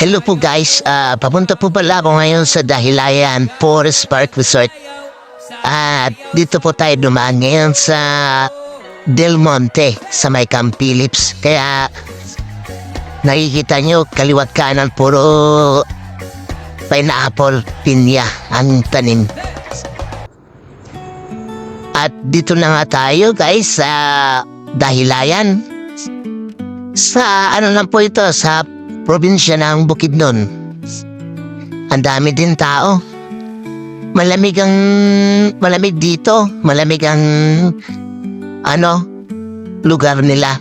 Hello po guys, papunta po pala ako ngayon sa Dahilayan Forest Park Resort. At dito po tayo dumaan ngayon sa Del Monte sa may Camp Phillips. Kaya nakikita nyo kaliwat kanan puro pineapple, pinya ang tanim. At dito na nga tayo guys sa Dahilayan. Sa ano lang po ito, sa probinsya ng Bukidnon. Ang dami din tao. Malamig dito. Malamig ang lugar nila.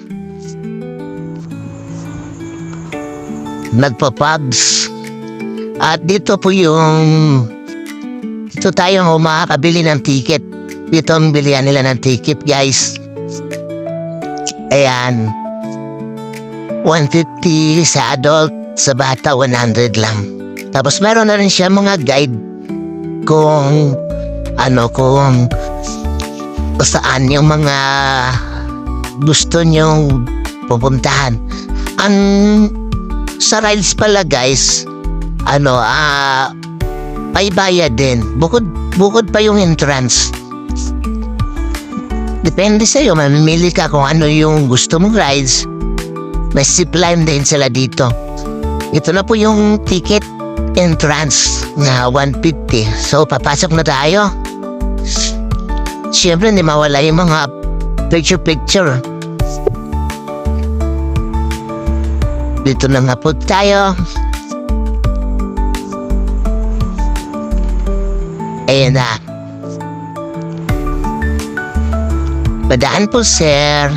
Nagpa-pubs. At dito po dito tayo makakabili ng ticket. Dito ang bilihan nila ng ticket guys. Ayan. 150 sa adult, sa bata 100 lang. Tapos meron na rin siya mga guide kung saan yung mga gusto nyong pupuntahan. Ang sa rides pala guys, may bayad din. Bukod pa yung entrance. Depende sa'yo, mamimili ka kung ano yung gusto mong rides. May zipline din sila dito. Ito na po yung ticket entrance na 150. So, papasok na tayo. Siyempre, hindi mawala yung mga picture-picture. Dito na nga po tayo. Ayan na. Padaan po, sir.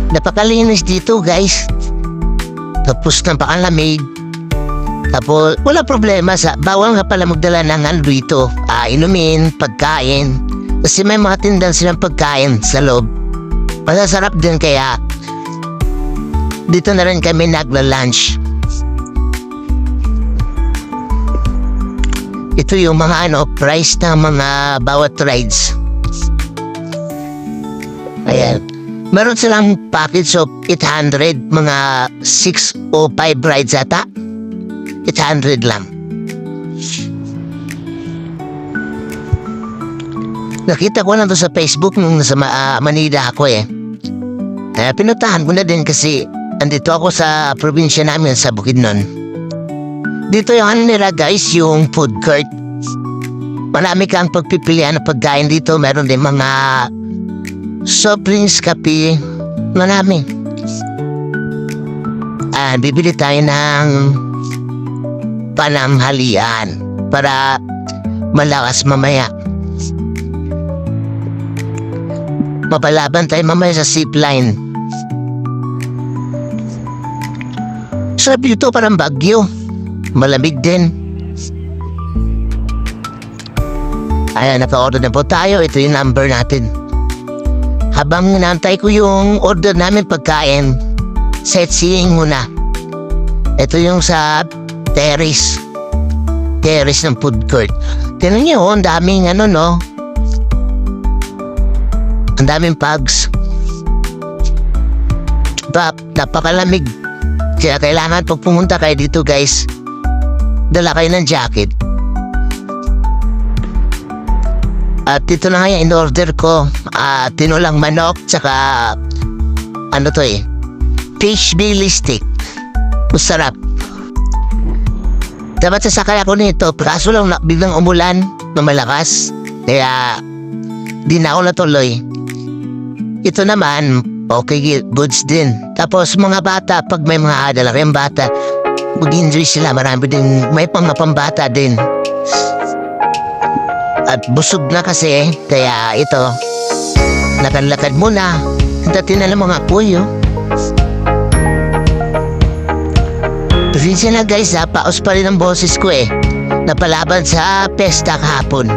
Napakalinis dito guys. Tapos napakalamig. Tapos wala problema bawal nga pala magdala ng dito. Inumin, pagkain. Kasi may mga tindahan silang pagkain sa loob. Masasarap din kaya dito na rin kami nagla-lunch. Ito yung mga price ng mga bawat rides. Ayan. Meron silang package of 800, mga 6 o 5 rides ata. 800 lang. Nakita ko lang to sa Facebook nung nasa Manila ako eh. Pinuntahan ko na din kasi andito ako sa probinsya namin sa Bukidnon. Dito yung nila guys, yung food court. Marami kang pagpipilian ng pagkain dito. Meron din mga soft drinks, kape, marami. Bibili tayo ng pananghalian para malakas mamaya. Mapalaban tayo mamaya sa zipline. Sarap dito, parang Baguio. Malamig din. Ayan, naka-order na po tayo. Ito yung number natin. Habang nantay ko yung order namin pagkain, sightseeing muna. Ito yung sa terrace ng food court. Tingnan niyo, ang daming ang daming pugs. Napakalamig. Kaya kailangan pag pumunta kayo dito guys, dala kayo ng jacket. At ito na nga yung in-order ko. Tinulang manok, tsaka fish belly stick. Masarap. Dapat sasakay ako nito, kaso lang biglang umulan na malakas. Kaya di na ako natuloy. Ito naman, okay, goods din. Tapos mga bata, pag may mga adala kayong bata, mag-enjoy sila. Marami din, may pambata din. At busog na kasi, kaya ito, lakad-lakad muna. Dati na lang mga puyo. Pasensya na guys paos pa rin ang boses ko eh. Napalaban sa pesta kahapon.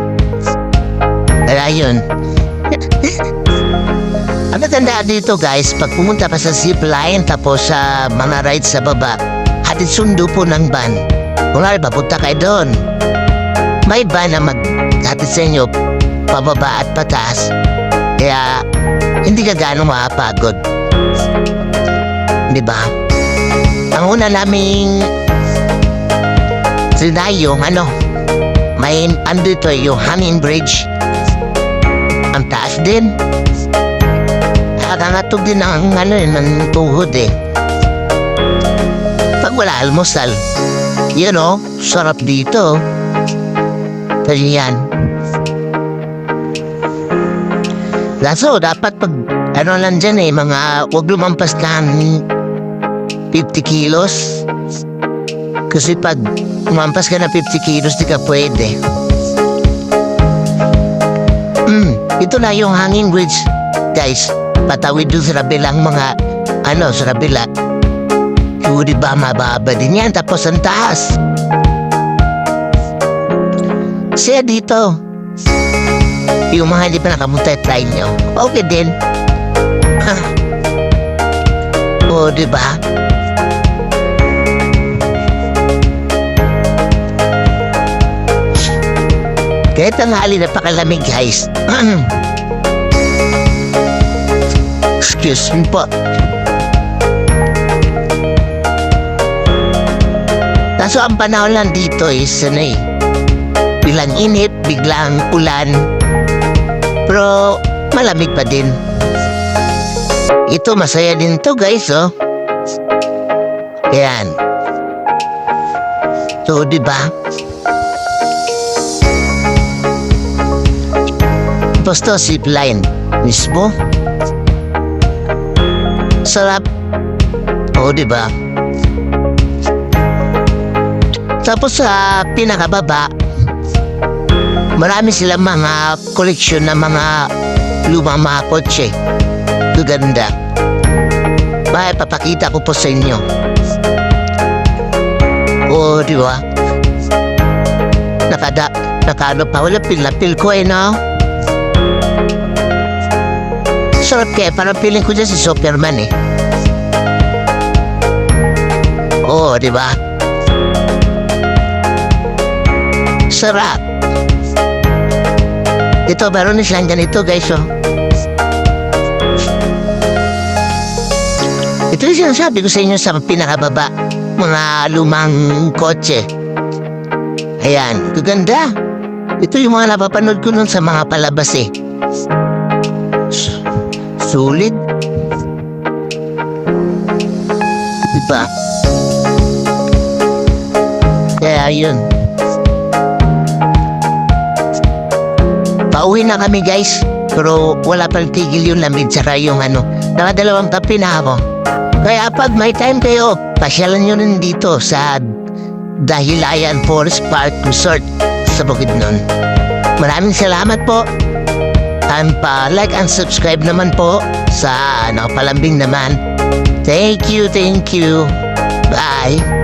Kaya yun. Ang natandaan dito guys, pag pumunta pa sa zipline tapos sa mga rides sa baba, hatid sundo po ng van. Kung papunta kayo doon, may van na maghatid sa inyo pababa at pataas. Kaya hindi ka gano'ng makapagod. Di ba? Ang una naming trinay yung may andito yung hanging bridge. Ang taas din. Nakangatog din ang ng tuhod eh. Pag wala almusal, sarap dito. Kasi yan. Kaso dapat pag lang dyan mga huwag lumampas ng 50 kilos. Kasi pag lumampas ka na 50 kilos, di ka pwede. Ito na yung hanging bridge, guys. Patawid doon sa kabilang mga, sa kabila. Diba, mababa din yan. Tapos ang taas. Siya dito. Yung mga hindi pa nakamunta, try nyo. Okay din. O, diba? Kahit ang hali napakalamig, guys. Excuse me po. Kaso ang panahon lang dito is biglang init, biglang ulan. Pero malamig pa din. Ito masaya din to, guys, oh. Yan. So, diba? Tapos to, zipline mismo. Sarap. O, diba? Tapos sa pinakababa, marami silang mga koleksyon ng mga lumang mga kotse. Gaganda. May papakita ko po sa inyo. O, diba? Nakano pa. Wala pil ko no? Sarap kaya. Parang piling ko dyan si Superman Oo, diba? Sarap. Ito, meron na silang ganito, guys, oh. Ito yung sinasabi ko sa inyo sa pinakababa. Mga lumang kotse. Ayan, gaganda. Ito yung mga napapanood ko nun sa mga palabas Sulit. Diba? Kaya yun. Pauwi na kami, guys. Pero wala pang tigil yung lamig tsaka yung nakadalawang kape na ako. Kaya pag may time kayo, pasyalan nyo rin dito sa Dahilayan Forest Park Resort sa Bukidnon. Maraming salamat po. And pa-like and subscribe naman po sa Palambing naman. Thank you. Bye.